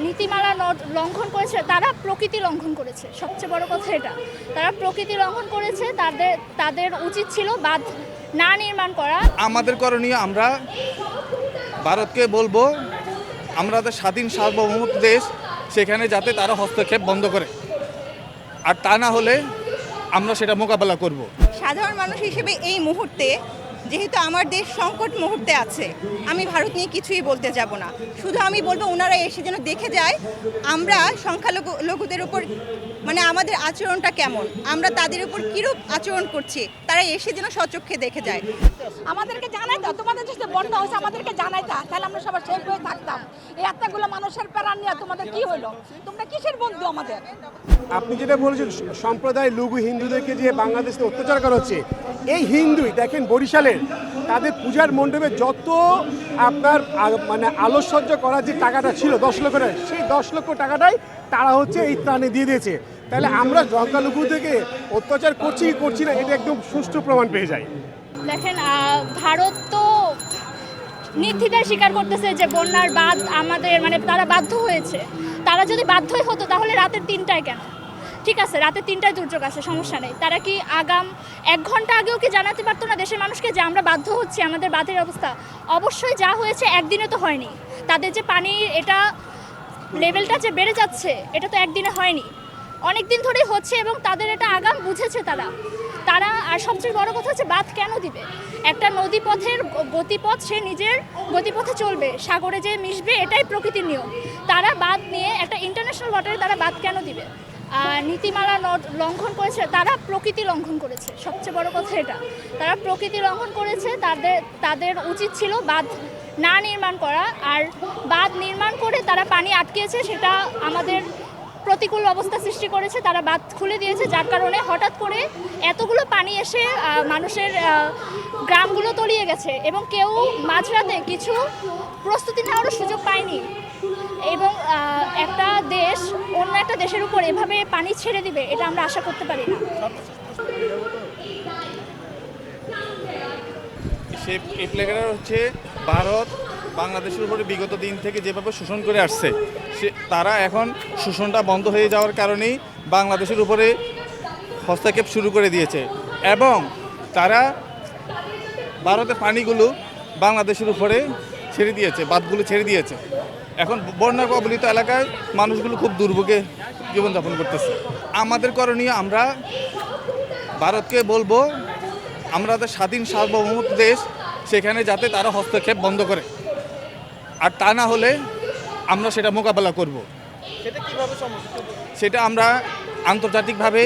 নীতিমালা লঙ্ঘন করেছে, তারা প্রকৃতি লঙ্ঘন করেছে। সবচেয়ে বড় কথা এটা, তারা প্রকৃতি লঙ্ঘন করেছে। তাদের উচিত ছিল বাঁধ না নির্মাণ করা। আমাদের করণীয়, আমরা ভারতকে বলবো আমাদের স্বাধীন সার্বভৌম দেশ, সেখানে যাতে তারা হস্তক্ষেপ বন্ধ করে, আর তা না হলে আমরা সেটা মোকাবেলা করব। সাধারণ মানুষ হিসেবে এই মুহূর্তে, যেহেতু আমার দেশ সংকট মুহূর্তে আছে, আমি ভারত নিয়ে কিছুই বলতে যাব না। শুধু আমি বলবো ওনারা এসে যেন দেখে যায় আমরা সংখ্যালঘুদের উপর মানে আমাদের আচরণটা কেমন, আমরা তাদের উপর কীরূপ আচরণ করছি, তারা এসে যেন স্বচক্ষে দেখে যায়। আমাদেরকে জানাইতা, তোমাদের দেশে বন্যা হয়েছে আমাদেরকে জানাইতা, তাহলে আমরা সবাই সেফ হয়ে থাকতাম। এই এতগুলো মানুষের প্রাণ নিয়ে তোমাদের কি হলো? তোমরা কিসের বন্ধু আমাদের? আপনি যেটা বলেছেন সম্প্রদায় লঘু হিন্দুদেরকে যে বাংলাদেশে অত্যাচার করা হচ্ছে, এই হিন্দুই দেখেন বরিশালের তাদের পূজার মণ্ডপে যত আপনার মানে আলোকসজ্জা করার যে টাকাটা ছিল 10 লক্ষ টাকা, সেই 10 লক্ষ টাকাটাই তারা হচ্ছে এই ত্রাণে দিয়ে দিয়েছে। তাহলে আমরা সংখ্যালঘুদেরকে অত্যাচার করছি কি করছি না, এটা একদম সুষ্ঠু প্রমাণ পেয়ে যায়। দেখেন, ভারত তো নির্দ্বিধায় স্বীকার করতেছে যে বন্যার বাঁধ আমাদের মানে তারা বাধ্য হয়েছে। তারা যদি বাধ্যই হতো তাহলে রাতের 3টায় কেন? ঠিক আছে, রাতে 3টায় দুর্যোগ আসে, সমস্যা নেই। তারা কি আগাম 1 ঘন্টা আগেও কি জানাতে পারতো না দেশের মানুষকে যে আমরা বাধ্য হচ্ছি, আমাদের বাঁধের অবস্থা? অবশ্যই যা হয়েছে একদিনে তো হয়নি। তাদের যে পানির এটা লেভেলটা যে বেড়ে যাচ্ছে, এটা তো একদিনে হয়নি, অনেক দিন ধরেই হচ্ছে, এবং তাদের এটা আগাম বুঝেছে তারা। আর সবচেয়ে বড় কথা হচ্ছে বাঁধ কেন দিবে? একটা নদীপথের গতিপথ, সে নিজের গতিপথে চলবে, সাগরে যে মিশবে, এটাই প্রকৃতির নিয়ম। তারা বাঁধ নিয়ে একটা ইন্টারন্যাশনাল ওয়াটারে তারা বাঁধ কেন দিবে? নীতিমালা লঙ্ঘন করেছে, তারা প্রকৃতি লঙ্ঘন করেছে। সবচেয়ে বড় কথা এটা, তারা প্রকৃতি লঙ্ঘন করেছে। তাদের উচিত ছিল বাঁধ না নির্মাণ করা, আর বাঁধ নির্মাণ করে তারা পানি আটকেছে, সেটা আমাদের প্রতিকূল অবস্থা সৃষ্টি করেছে। তারা বাঁধ খুলে দিয়েছে, যার কারণে হঠাৎ করে এতগুলো পানি এসে মানুষের গ্রামগুলো তলিয়ে গেছে, এবং কেউ মাঝরাতে কিছু প্রস্তুতি নেওয়ারও সুযোগ পায়নি। এবং একটা দেশ অন্য একটা দেশের উপর এভাবে পানি ছেড়ে দিবে, এটা আমরা আশা করতে পারি না। এই প্লেয়াররা হচ্ছে ভারত বাংলাদেশের উপরে বিগত দিন থেকে যেভাবে শোষণ করে আসছে, তারা এখন শোষণটা বন্ধ হয়ে যাওয়ার কারণেই বাংলাদেশের উপরে হস্তক্ষেপ শুরু করে দিয়েছে, এবং তারা ভারতের পানিগুলো বাংলাদেশের উপরে ছেড়ে দিয়েছে, বাঁধগুলো ছেড়ে দিয়েছে। এখন বন্যা কবলিত এলাকায় মানুষগুলো খুব দুর্ভোগে জীবনযাপন করতেছে। আমাদের করণীয়, আমরা ভারতকে বলবো আমাদের স্বাধীন সার্বভৌম দেশ, সেখানে যাতে তারা হস্তক্ষেপ বন্ধ করে, আর তা না হলে আমরা সেটা মোকাবেলা করব। সেটা কীভাবে সম্ভব? সেটা আমরা আন্তর্জাতিকভাবে,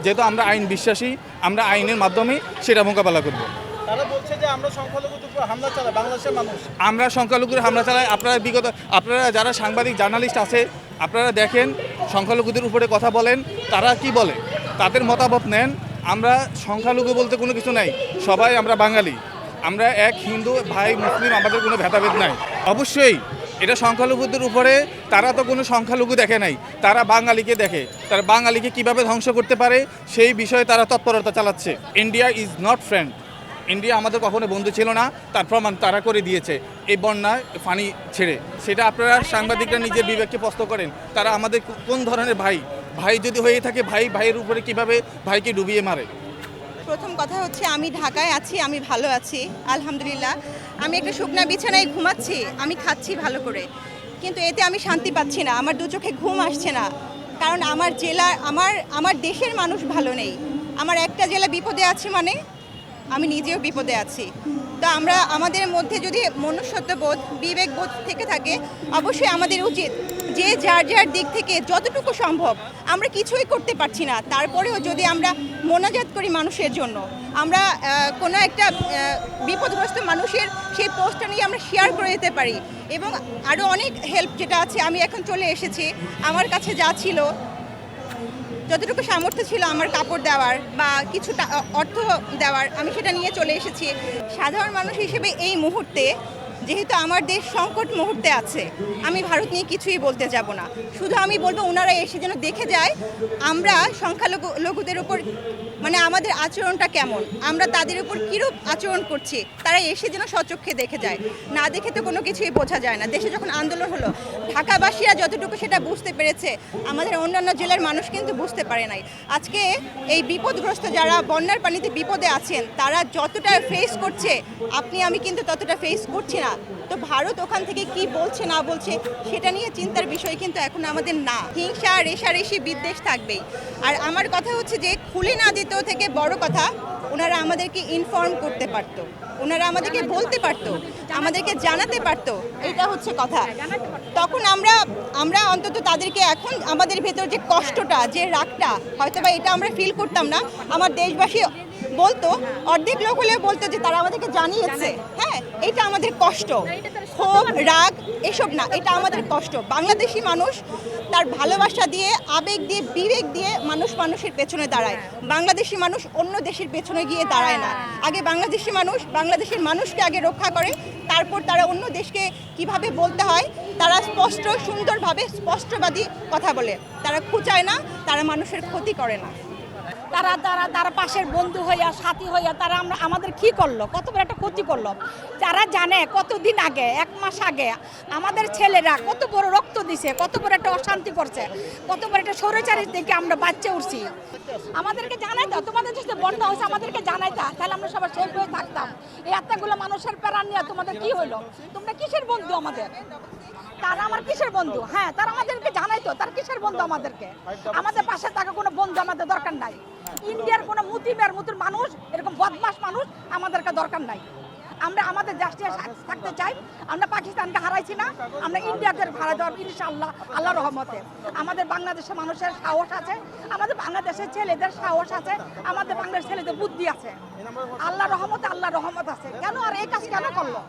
যেহেতু আমরা আইন বিশ্বাসী, আমরা আইনের মাধ্যমে সেটা মোকাবেলা করব। তারা বলছে যে আমরা সংখ্যালঘুদের উপর হামলা চালাই, বাংলাদেশের মানুষ আমরা সংখ্যালঘুদের হামলা চালাই। আপনারা যারা সাংবাদিক জার্নালিস্ট আছে, আপনারা দেখেন সংখ্যালঘুদের উপরে কথা বলেন, তারা কি বলে, তাদের মতামত নেন। আমরা সংখ্যালঘু বলতে কোনো কিছু নাই, সবাই আমরা বাঙালি, আমরা এক, হিন্দু ভাই মুসলিম, আমাদের কোনো ভেদাভেদ নাই। অবশ্যই এটা সংখ্যালঘুদের উপরে, তারা তো কোনো সংখ্যালঘু দেখে নাই, তারা বাঙালিকে দেখে। তারা বাঙালিকে কিভাবে ধ্বংস করতে পারে সেই বিষয়ে তারা তৎপরতা চালাচ্ছে। India is not friend, India আমাদের কখনো বন্ধু ছিল না, তার প্রমাণ তারা করে দিয়েছে এই বন্যায় পানি ছেড়ে। সেটা আপনারা সাংবাদিকরা নিজের বিবেককে প্রশ্ন করেন, তারা আমাদের কোন ধরনের ভাই যদি হয়ে থাকে, ভাইয়ের উপরে কিভাবে ভাইকে ডুবিয়ে মারে। প্রথম কথা হচ্ছে, আমি ঢাকায় আছি, আমি ভালো আছি আলহামদুলিল্লাহ। আমি একটা শুকনা বিছানায় ঘুমাচ্ছি, আমি খাচ্ছি ভালো করে, কিন্তু এতে আমি শান্তি পাচ্ছি না, আমার দু চোখে ঘুম আসছে না। কারণ আমার জেলা, আমার দেশের মানুষ ভালো নেই। আমার একটা জেলা বিপদে আছে, মানে আমি নিজেও বিপদে আছি। তো আমাদের মধ্যে যদি মনুষ্যত্ববোধ, বিবেকবোধ থেকে থাকে, অবশ্যই আমাদের উচিত যে যার দিক থেকে যতটুকু সম্ভব, আমরা কিছুই করতে পারছি না, তারপরেও যদি আমরা মোনাজাত করি মানুষের জন্য, আমরা কোনো একটা বিপদগ্রস্ত মানুষের সেই পোস্টটা নিয়ে আমরা শেয়ার করে দিতে পারি। এবং আরও অনেক হেল্প যেটা আছে, আমি এখন চলে এসেছি, আমার কাছে যা ছিল, যতটুকু সামর্থ্য ছিল আমার কাপড় দেওয়ার বা কিছু অর্থ দেওয়ার, আমি সেটা নিয়ে চলে এসেছি। সাধারণ মানুষ হিসেবে এই মুহূর্তে, যেহেতু আমার দেশ সংকট মুহূর্তে আছে, আমি ভারত নিয়ে কিছুই বলতে যাব না। শুধু আমি বলবো ওনারা এসে যেন দেখে যায় আমরা সংখ্যালঘুদের উপর মানে আমাদের আচরণটা কেমন, আমরা তাদের উপর কীরূপ আচরণ করছি, তারা এসে যেন স্বচক্ষে দেখে যায়, না দেখে তো কোনো কিছুই বোঝা যায় না। দেশে যখন আন্দোলন হলো, ঢাকাবাসীরা যতটুকু সেটা বুঝতে পেরেছে, আমাদের অন্যান্য জেলার মানুষ কিন্তু বুঝতে পারে নাই। আজকে এই বিপদগ্রস্ত যারা বন্যার পানিতে বিপদে আছেন, তারা যতটা ফেস করছে, আপনি আমি কিন্তু ততটা ফেস করছি না। তো ভারত ওখান থেকে কি বলছে না বলছে সেটা নিয়ে চিন্তার বিষয় কিন্তু এখন আমাদের না। হিংসা রেষারেষি বিদ্বেষ থাকবেই। আর আমার কথা হচ্ছে যে খুলে না দিতেও থেকে বড় কথা, ওনারা আমাদেরকে ইনফর্ম করতে পারতো, ওনারা আমাদেরকে বলতে পারতো, আমাদেরকে জানাতে পারতো, এটা হচ্ছে কথা। তখন আমরা অন্তত তাদেরকে, এখন আমাদের ভেতর যে কষ্টটা, যে রাগটা, হয়তোবা এটা আমরা ফিল করতাম না। আমার দেশবাসী বলতো, অর্ধেক লোক হলেও বলতো যে তারা আমাদেরকে জানিয়েছে। হ্যাঁ, এটা আমাদের কষ্ট, ক্ষোভ রাগ এসব না, এটা আমাদের কষ্ট। বাংলাদেশি মানুষ তার ভালোবাসা দিয়ে, আবেগ দিয়ে, বিবেক দিয়ে মানুষ মানুষের পেছনে দাঁড়ায়। বাংলাদেশি মানুষ অন্য দেশের পেছনে গিয়ে দাঁড়ায় না। আগে বাংলাদেশি মানুষ বাংলাদেশের মানুষকে আগে রক্ষা করে, তারপর তারা অন্য দেশকে কিভাবে বলতে হয় তারা স্পষ্ট সুন্দরভাবে স্পষ্টবাদী কথা বলে। তারা খুঁচায় না, তারা মানুষের ক্ষতি করে না। তারা তারা তারা পাশের বন্ধু হইয়া সাথী হইয়া তারা আমাদের কি করলো, কত বড় একটা ক্ষতি করলো। যারা জানে কতদিন আগে, 1 মাস আগে আমাদের ছেলেরা কত বড় রক্ত দিছে, কত বড় একটা অশান্তি করছে, কত বড় একটা স্বৈরাচারী থেকে আমরা বাচ্চা উঠছি। আমাদেরকে জানাইতা, তোমাদের দেশে বন্যা হয়েছে আমাদেরকে জানাইতা, তাহলে আমরা সবাই সেফ হয়ে থাকতাম। এই এতগুলো মানুষের প্রাণ নিয়ে তোমাদের কি হইলো? তোমরা কিসের বন্ধু আমাদের? তারা আমার কিসের বন্ধু? হ্যাঁ, তারা আমাদেরকে জানাইতো, তার কিসের বন্ধু আমাদেরকে? আমাদের পাশে থাকা কোনো বন্ধু আমাদের দরকার নাই। ইন্ডিয়ার কোনো মুতিমের মতো মানুষ, এরকম বদমাস মানুষ আমাদেরকে দরকার নাই। আমরা আমাদের দেশে থাকতে চাই। আমরা পাকিস্তানকে হারাইছি না, আমরা ইন্ডিয়াকে হারাই দেওয়ার ইনশাআল্লাহ, আল্লাহ রহমতে। আমাদের বাংলাদেশের মানুষের সাহস আছে, আমাদের বাংলাদেশের ছেলেদের সাহস আছে, আমাদের বাংলাদেশের ছেলেদের বুদ্ধি আছে। আল্লাহ রহমতে, আল্লাহ রহমত আছে। কেন আর এই কাজ কেন করলো?